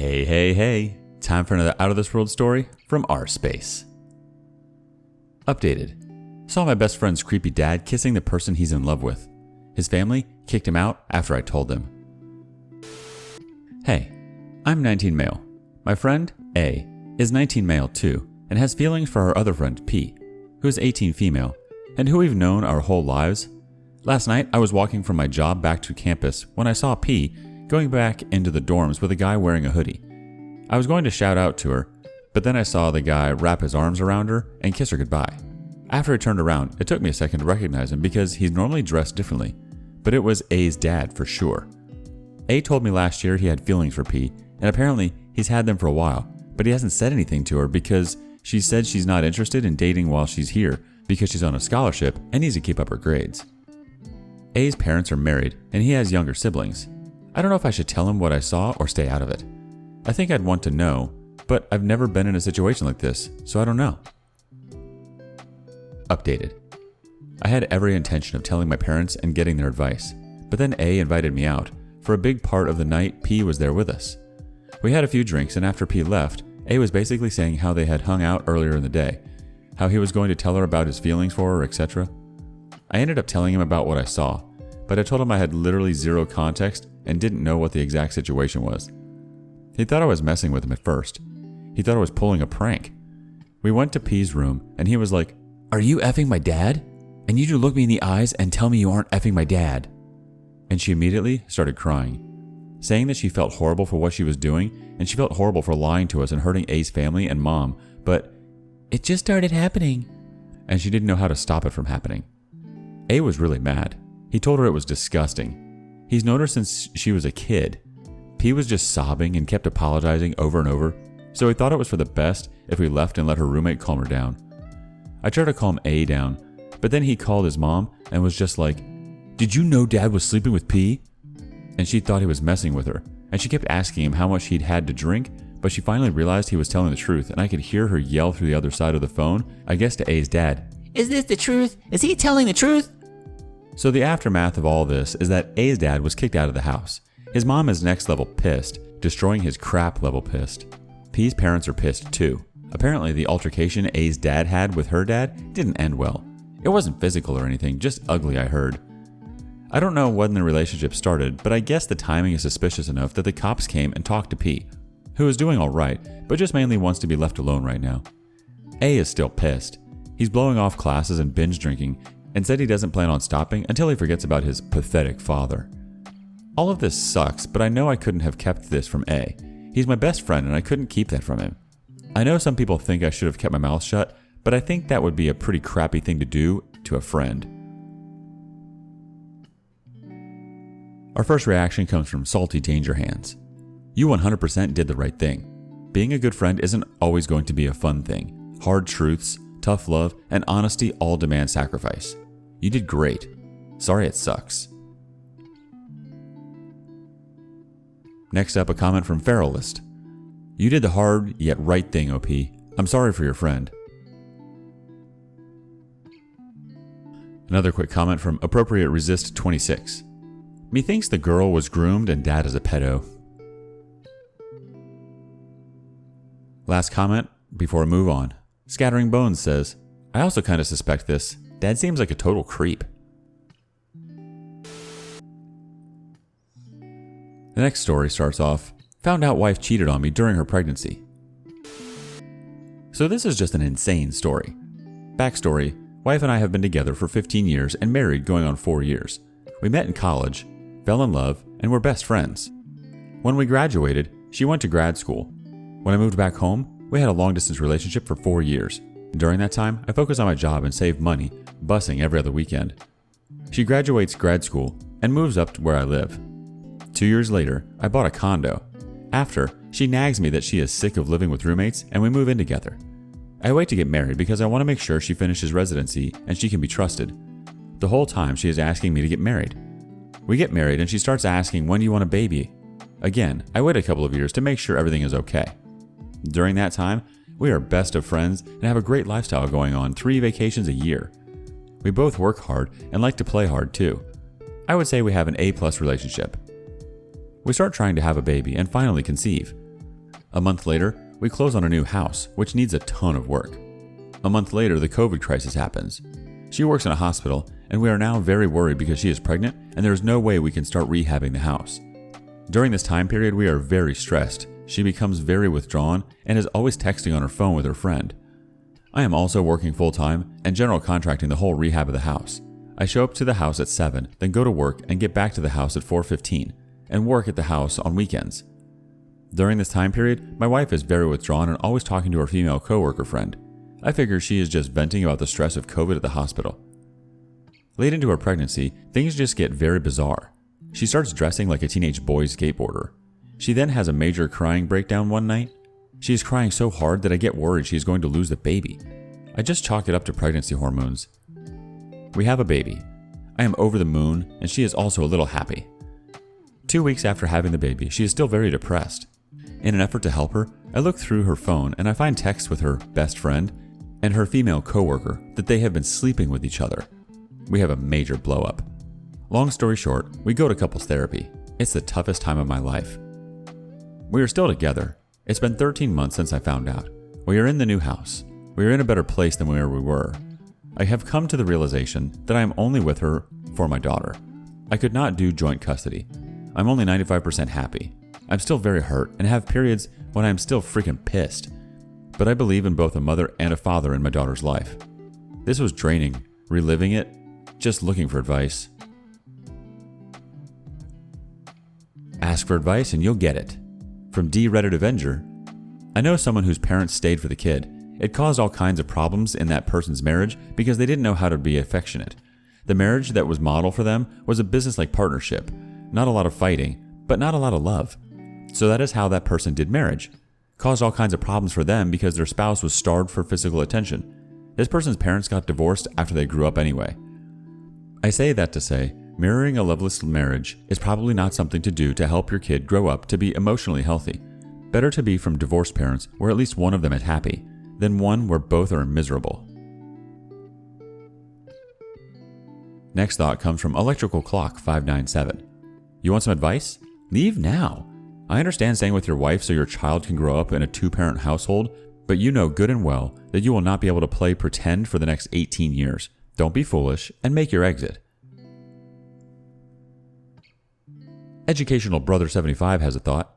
Hey. Time for another Out of This World story from our space. Updated. Saw my best friend's creepy dad kissing the person he's in love with. His family kicked him out after I told them. Hey, I'm 19 male. My friend, A, is 19 male too, and has feelings for our other friend, P, who is 18 female, and who we've known our whole lives. Last night, I was walking from my job back to campus when I saw P going back into the dorms with a guy wearing a hoodie. I was going to shout out to her, but then I saw the guy wrap his arms around her and kiss her goodbye. After I turned around, it took me a second to recognize him because he's normally dressed differently, but it was A's dad for sure. A told me last year he had feelings for P, and apparently he's had them for a while, but he hasn't said anything to her because she said she's not interested in dating while she's here because she's on a scholarship and needs to keep up her grades. A's parents are married and he has younger siblings. I don't know if I should tell him what I saw or stay out of it. I think I'd want to know, but I've never been in a situation like this, so I don't know. Updated. I had every intention of telling my parents and getting their advice, but then A invited me out. For a big part of the night, P was there with us. We had a few drinks, and after P left, A was basically saying how they had hung out earlier in the day, how he was going to tell her about his feelings for her, etc. I ended up telling him about what I saw, but I told him I had literally zero context and didn't know what the exact situation was. He thought I was messing with him at first. He thought I was pulling a prank. We went to P's room, and he was like, "Are you effing my dad? I need you to look me in the eyes and tell me you aren't effing my dad." And she immediately started crying, saying that she felt horrible for what she was doing, and she felt horrible for lying to us and hurting A's family and mom, but it just started happening. And she didn't know how to stop it from happening. A was really mad. He told her it was disgusting. He's known her since she was a kid. P was just sobbing and kept apologizing over and over, so he thought it was for the best if we left and let her roommate calm her down. I tried to calm A down, but then he called his mom and was just like, "Did you know Dad was sleeping with P?" And she thought he was messing with her, and she kept asking him how much he'd had to drink, but she finally realized he was telling the truth, and I could hear her yell through the other side of the phone, I guess to A's dad, "Is this the truth? Is he telling the truth?" So the aftermath of all this is that A's dad was kicked out of the house. His mom is next level pissed, destroying his crap level pissed. P's parents are pissed too. Apparently the altercation A's dad had with her dad didn't end well. It wasn't physical or anything, just ugly, I heard. I don't know when the relationship started, but I guess the timing is suspicious enough that the cops came and talked to P, who is doing alright, but just mainly wants to be left alone right now. A is still pissed. He's blowing off classes and binge drinking, and said he doesn't plan on stopping until he forgets about his pathetic father. All of this sucks, but I know I couldn't have kept this from A. He's my best friend and I couldn't keep that from him. I know some people think I should have kept my mouth shut, but I think that would be a pretty crappy thing to do to a friend. Our first reaction comes from Salty Danger Hands. You 100% did the right thing. Being a good friend isn't always going to be a fun thing. Hard truths, tough love, and honesty all demand sacrifice. You did great. Sorry it sucks. Next up, a comment from Feralist. You did the hard yet right thing, OP. I'm sorry for your friend. Another quick comment from Appropriate Resist 26. Methinks the girl was groomed and dad is a pedo. Last comment before I move on. Scattering Bones says, I also kind of suspect this. Dad seems like a total creep. The next story starts off, found out wife cheated on me during her pregnancy. So this is just an insane story. Backstory, wife and I have been together for 15 years and married going on 4 years. We met in college, fell in love, and were best friends. When we graduated, she went to grad school. When I moved back home, we had a long-distance relationship for 4 years. During that time, I focused on my job and saved money, busing every other weekend. She graduates grad school and moves up to where I live. 2 years later, I bought a condo. After, she nags me that she is sick of living with roommates and we move in together. I wait to get married because I want to make sure she finishes residency and she can be trusted. The whole time she is asking me to get married. We get married and she starts asking, when do you want a baby? Again, I wait a couple of years to make sure everything is okay. During that time, we are best of friends and have a great lifestyle going on, 3 vacations a year. We both work hard and like to play hard too. I would say we have an A+ relationship. We start trying to have a baby and finally conceive. A month later, we close on a new house, which needs a ton of work. A month later, the COVID crisis happens. She works in a hospital, and we are now very worried because she is pregnant and there is no way we can start rehabbing the house. During this time period, we are very stressed. She becomes very withdrawn and is always texting on her phone with her friend. I am also working full-time and general contracting the whole rehab of the house. I show up to the house at 7, then go to work and get back to the house at 4:15, and work at the house on weekends. During this time period, my wife is very withdrawn and always talking to her female coworker friend. I figure she is just venting about the stress of COVID at the hospital. Late into her pregnancy, things just get very bizarre. She starts dressing like a teenage boy skateboarder. She then has a major crying breakdown one night. She is crying so hard that I get worried she is going to lose the baby. I just chalk it up to pregnancy hormones. We have a baby. I am over the moon, and she is also a little happy. 2 weeks after having the baby, she is still very depressed. In an effort to help her, I look through her phone and I find texts with her best friend and her female coworker that they have been sleeping with each other. We have a major blow up. Long story short, we go to couples therapy. It's the toughest time of my life. We are still together. It's been 13 months since I found out. We are in the new house. We are in a better place than where we were. I have come to the realization that I am only with her for my daughter. I could not do joint custody. I'm only 95% happy. I'm still very hurt and have periods when I am still freaking pissed. But I believe in both a mother and a father in my daughter's life. This was draining, reliving it, just looking for advice. Ask for advice and you'll get it. From D Reddit Avenger, I know someone whose parents stayed for the kid. It caused all kinds of problems in that person's marriage because they didn't know how to be affectionate. The marriage that was modeled for them was a business-like partnership. Not a lot of fighting, but not a lot of love. So that is how that person did marriage. Caused all kinds of problems for them because their spouse was starved for physical attention. This person's parents got divorced after they grew up anyway. I say that to say, mirroring a loveless marriage is probably not something to do to help your kid grow up to be emotionally healthy. Better to be from divorced parents where at least one of them is happy, than one where both are miserable. Next thought comes from Electrical Clock 597. You want some advice? Leave now. I understand staying with your wife so your child can grow up in a 2-parent household, but you know good and well that you will not be able to play pretend for the next 18 years. Don't be foolish and make your exit. Educational Brother 75 has a thought.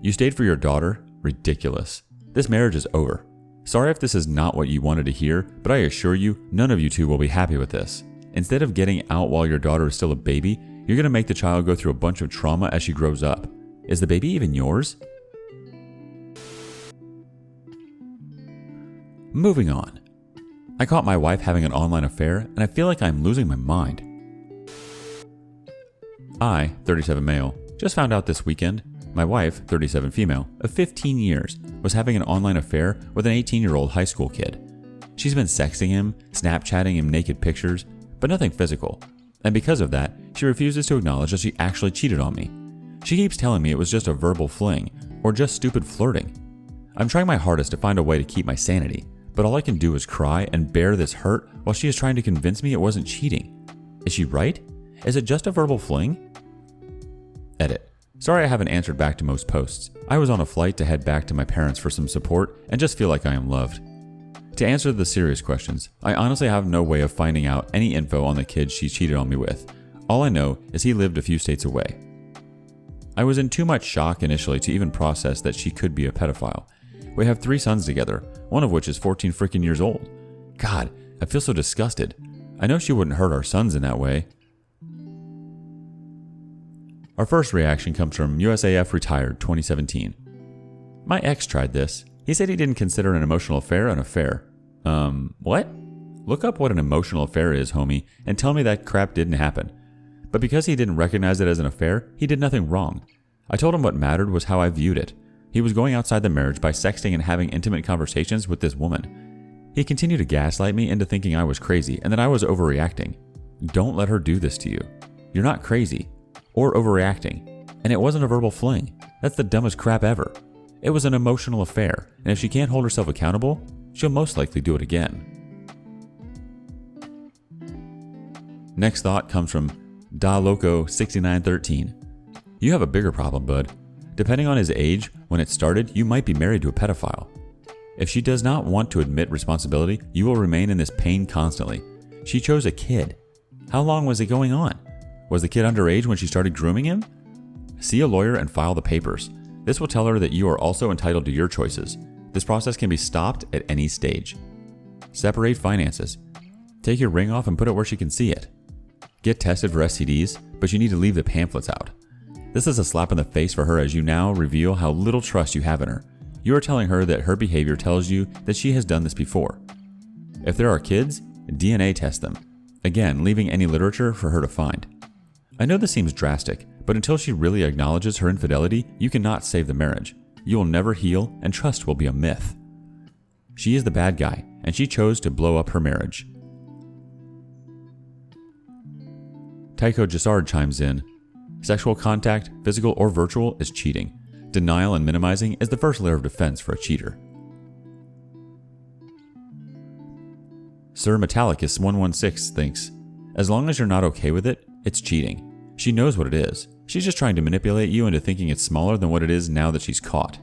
You stayed for your daughter? Ridiculous. This marriage is over. Sorry if this is not what you wanted to hear, but I assure you, none of you two will be happy with this. Instead of getting out while your daughter is still a baby, you're going to make the child go through a bunch of trauma as she grows up. Is the baby even yours? Moving on. I caught my wife having an online affair, and I feel like I'm losing my mind. I, 37 male, just found out this weekend my wife, 37 female, of 15 years, was having an online affair with an 18-year-old high school kid. She's been sexting him, Snapchatting him naked pictures, but nothing physical. And because of that, she refuses to acknowledge that she actually cheated on me. She keeps telling me it was just a verbal fling, or just stupid flirting. I'm trying my hardest to find a way to keep my sanity, but all I can do is cry and bear this hurt while she is trying to convince me it wasn't cheating. Is she right? Is it just a verbal fling? Edit. Sorry I haven't answered back to most posts. I was on a flight to head back to my parents for some support and just feel like I am loved. To answer the serious questions, I honestly have no way of finding out any info on the kid she cheated on me with. All I know is he lived a few states away. I was in too much shock initially to even process that she could be a pedophile. We have 3 sons together, one of which is 14 freaking years old. God, I feel so disgusted. I know she wouldn't hurt our sons in that way. Our first reaction comes from USAF Retired 2017. My ex tried this. He said he didn't consider an emotional affair an affair. What? Look up what an emotional affair is, homie, and tell me that crap didn't happen. But because he didn't recognize it as an affair, he did nothing wrong. I told him what mattered was how I viewed it. He was going outside the marriage by sexting and having intimate conversations with this woman. He continued to gaslight me into thinking I was crazy and that I was overreacting. Don't let her do this to you. You're not crazy or overreacting, and it wasn't a verbal fling. That's the dumbest crap ever. It was an emotional affair, and if she can't hold herself accountable, she'll most likely do it again. Next thought comes from Da Loco 6913. You have a bigger problem, bud. Depending on his age, when it started, you might be married to a pedophile. If she does not want to admit responsibility, you will remain in this pain constantly. She chose a kid. How long was it going on? Was the kid underage when she started grooming him? See a lawyer and file the papers. This will tell her that you are also entitled to your choices. This process can be stopped at any stage. Separate finances. Take your ring off and put it where she can see it. Get tested for STDs, but you need to leave the pamphlets out. This is a slap in the face for her as you now reveal how little trust you have in her. You are telling her that her behavior tells you that she has done this before. If there are kids, DNA test them. Again, leaving any literature for her to find. I know this seems drastic, but until she really acknowledges her infidelity, you cannot save the marriage. You will never heal, and trust will be a myth. She is the bad guy, and she chose to blow up her marriage. Tycho Jassard chimes in, sexual contact, physical or virtual, is cheating. Denial and minimizing is the first layer of defense for a cheater. Sir Metallicus 116 thinks, as long as you're not okay with it, it's cheating. She knows what it is. She's just trying to manipulate you into thinking it's smaller than what it is now that she's caught.